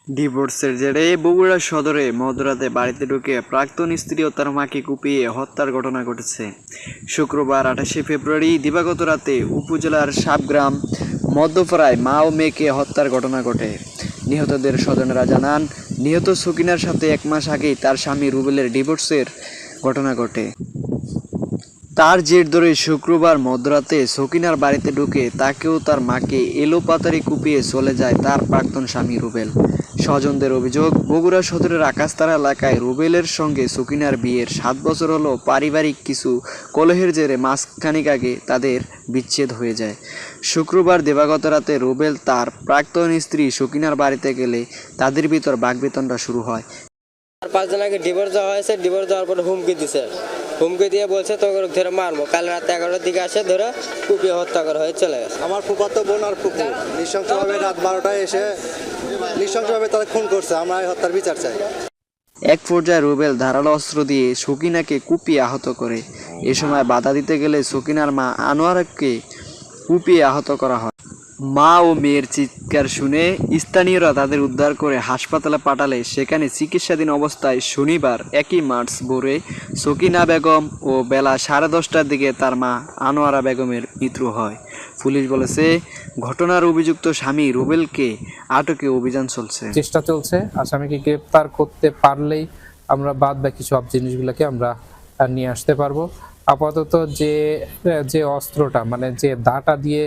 ডিভোর্সের জেরে বগুড়া সদরে মধ্যরাতে বাড়িতে ঢুকে প্রাক্তন স্ত্রী ও তার মাকে কুপিয়ে হত্যার ঘটনা ঘটেছে। শুক্রবার 28শে ফেব্রুয়ারি দিবাগত রাতে উপজেলার সাবগ্রাম মধ্যপাড়ায় মা ও মেয়েকে হত্যার ঘটনা ঘটে। নিহতদের স্বজনেরা জানান, নিহত সকিনার সাথে 1 মাস আগেই তার স্বামী রুবেলের ডিভোর্সের ঘটনা ঘটে। তার জের ধরে শুক্রবার মধ্যরাতে সকিনার বাড়িতে ঢুকে তাকে ও তার মাকে এলোপাতাড়ি কুপিয়ে চলে যায় তার প্রাক্তন স্বামী রুবেল। স্বজনদের অভিযোগ, বগুড়া সদরের আকাশতারা এলাকায় রুবেলের সঙ্গে সকিনার বিয়ের 7 বছর হলো। পারিবারিক কিছু কলহের জেরে মাসখানেক আগে তাদের বিচ্ছেদ হয়ে যায়। শুক্রবার দিবাগত রাতে রুবেল তার প্রাক্তন স্ত্রী সকিনার বাড়িতে গেলে তাদের ভিতর বাকবিতণ্ডা শুরু হয়। 4-5 দিন আগে ডিভোর্স দেওয়া হয়েছে। ডিভোর্স দেওয়ার পরে হুমকি দিছে, হুমকি দিয়ে বলছে তোকে ধরে মারবো। কাল রাত 11টার দিকে আসে ধরে কুপিয়ে হত্যা করা হয়ে চলে গেছে। আমার ফুফাতো বোন আর ফুফু নৃশংসভাবে রাত 12টায় এসে নৃশংসভাবে তাদের খুন করছে। আমরা এই হত্যার বিচার চাই। এক পর্যায়ে রুবেল ধারালো অস্ত্র দিয়ে সকিনাকে কুপিয়ে আহত করে। এ সময় বাধা দিতে গেলে সকিনার মা আনোয়ারাকে কুপিয়ে আহত করা হয়। মা ও মেয়ের চিৎকার শুনে স্থানীয়রা তাদের উদ্ধার করে হাসপাতালে পাঠালে সেখানে চিকিৎসাধীন অবস্থায় শনিবার 1 মার্চ ভোরে সকিনা বেগম ও বেলা 10:30টার দিকে তার মা আনোয়ারা বেগমের মৃত্যু হয়। পুলিশ বলেছে, ঘটনার অভিযুক্ত স্বামী রুবেলকে আটকে অভিযান চলছে। চেষ্টা চলছে। আসামিকে গ্রেপ্তার করতে পারলেই আমরা বাদ বাকি সব জিনিসগুলোকে আমরা নিয়ে আসতে পারবো। আপাতত যে অস্ত্রটা মানে যে দাটা দিয়ে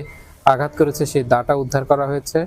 আঘাত করেছে সেই দাটা উদ্ধার করা হয়েছে।